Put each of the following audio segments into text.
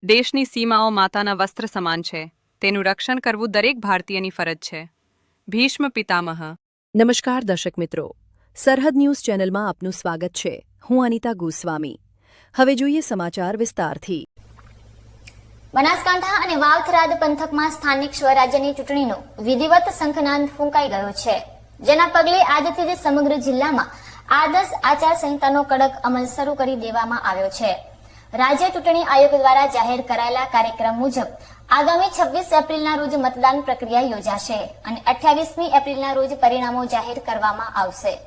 દેશની સીમાઓ માતાના વસ્ત્ર સમાન છે. તેનું રક્ષણ કરવું દરેક ભારતીયની ફરજ છે. ભીષ્મ પિતામહ. નમસ્કાર દર્શક મિત્રો, સરહદ ન્યૂઝ ચેનલમાં આપનું સ્વાગત છે. હું અનિતા ગોસ્વામી. હવે જોઈએ સમાચાર વિસ્તારથી. બનાસકાંઠા અને વાવ-થરાદ પંથકમાં સ્થાનિક સ્વરાજ્યની ચૂંટણીનો વિધિવત શંખનાદ ફૂંકાઈ ગયો છે, જેના પગલે આજથી જ સમગ્ર જિલ્લામાં આદર્શ આચારસંહિતાનો કડક અમલ શરૂ કરી દેવામાં આવ્યો છે. રાજ્ય ચૂંટણી આયોગ દ્વારા જાહેર કરાયેલા કાર્યક્રમ મુજબ આગામી 26 એપ્રિલના રોજ મતદાન પ્રક્રિયા યોજાશે અને 28મી એપ્રિલના રોજ પરિણામો જાહેર કરવામાં આવશે.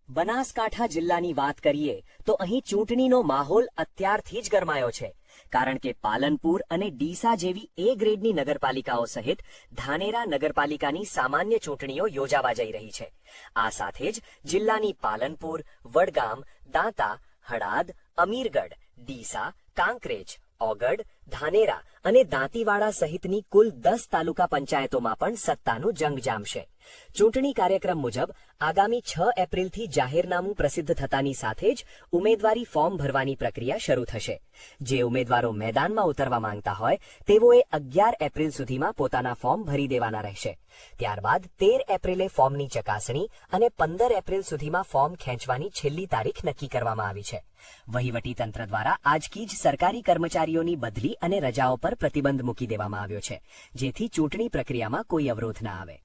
બનાસકાંઠા જિલ્લાની વાત કરીએ તો અહીં ચૂંટણીનો માહોલ અત્યારથી જ ગરમાયો છે, કારણ કે પાલનપુર અને ડીસા જેવી એ ગ્રેડની નગરપાલિકાઓ સહિત ધાનેરા નગરપાલિકાની સામાન્ય ચૂંટણીઓ યોજાવા જઈ રહી છે. આ સાથે જ જિલ્લાની પાલનપુર, વડગામ, દાંતા, હળાદ, અમીરગઢ, ડીસા, કાંકરેજ, ઓગડ, ધાનેરા અને દાંતીવાડા સહિતની કુલ 10 તાલુકા પંચાયતોમાં પણ સત્તાનું જંગ જામશે. ચૂંટણી કાર્યક્રમ મુજબ આગામી 6 એપ્રિલથી જાહેરનામું પ્રસિદ્ધ થતાની સાથે જ ઉમેદવારી ફોર્મ ભરવાની પ્રક્રિયા શરૂ થશે. જે ઉમેદવારો મેદાનમાં ઉતરવા માંગતા હોય તેઓએ 11 એપ્રિલ સુધીમાં પોતાના ફોર્મ ભરી દેવાના રહેશે. ત્યારબાદ 13 એપ્રિલે ફોર્મની ચકાસણી અને 15 એપ્રિલ સુધીમાં ફોર્મ ખેંચવાની છેલ્લી તારીખ નક્કી કરવામાં આવી છે. વહીવટીતંત્ર દ્વારા આજથી જ સરકારી કર્મચારીઓની બદલી અને રજાઓ પર પ્રતિબંધ મૂકી દેવામાં આવ્યો છે, જેથી ચૂંટણી પ્રક્રિયામાં કોઈ અવરોધ ન આવે.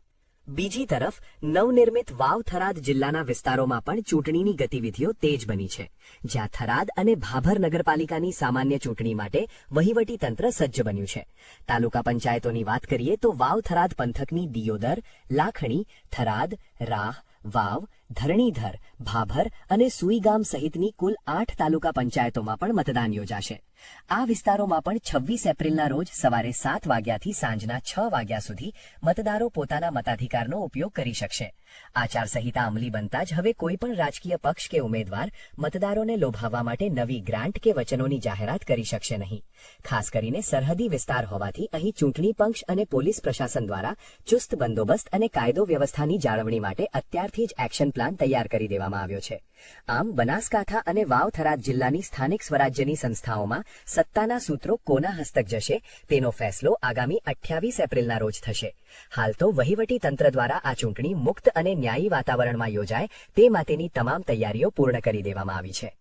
બીજી તરફ નવનિર્મિત વાવ-થરાદ જિલ્લાના વિસ્તારોમાં પણ ચૂંટણીની ગતિવિધિઓ તેજ બની છે, જ્યાં થરાદ અને ભાભર નગરપાલિકાની સામાન્ય ચૂંટણી માટે વહીવટીતંત્ર સજ્જ બન્યું છે. તાલુકા પંચાયતોની વાત કરીએ તો વાવ-થરાદ પંથકની દિયોદર, લાખણી, થરાદ, રાહ, વાવ, ધરણીધર, ભાભર અને સુઈગામ સહિતની કુલ 8 તાલુકા પંચાયતોમાં પણ મતદાન યોજાશે. આ વિસ્તારોમાં પણ 26 એપ્રિલના રોજ સવારે 7 વાગ્યાથી સાંજના 6 વાગ્યા સુધી મતદારો પોતાના મતાધિકારનો ઉપયોગ કરી શકશે. આચારસંહિતા અમલી બનતા જ હવે કોઈ પણ રાજકીય પક્ષ કે ઉમેદવાર મતદારોને લોભાવવા માટે નવી ગ્રાન્ટ કે વચનોની જાહેરાત કરી શકશે નહીં. ખાસ કરીને સરહદી વિસ્તાર હોવાથી અહીં ચૂંટણી પંચ અને પોલીસ પ્રશાસન દ્વારા ચુસ્ત બંદોબસ્ત અને કાયદો વ્યવસ્થાની જાળવણી માટે અત્યારથી જ એક્શન પ્લાન તૈયાર કરી દેવામાં આવ્યો છે. આમ બનાસકાંઠા અને વાવ-થરાદ જિલ્લાની સ્થાનિક સ્વરાજ્યની સંસ્થાઓમાં સત્તાના સૂત્રો કોના હસ્તક જશે તેનો ફેસલો આગામી 28 એપ્રિલના રોજ થશે. હાલ તો વહીવટી તંત્ર દ્વારા આ ચૂંટણી મુક્ત અને ન્યાયી વાતાવરણમાં યોજાય તે માટેની તમામ તૈયારીઓ પૂર્ણ કરી દેવામાં આવી છે.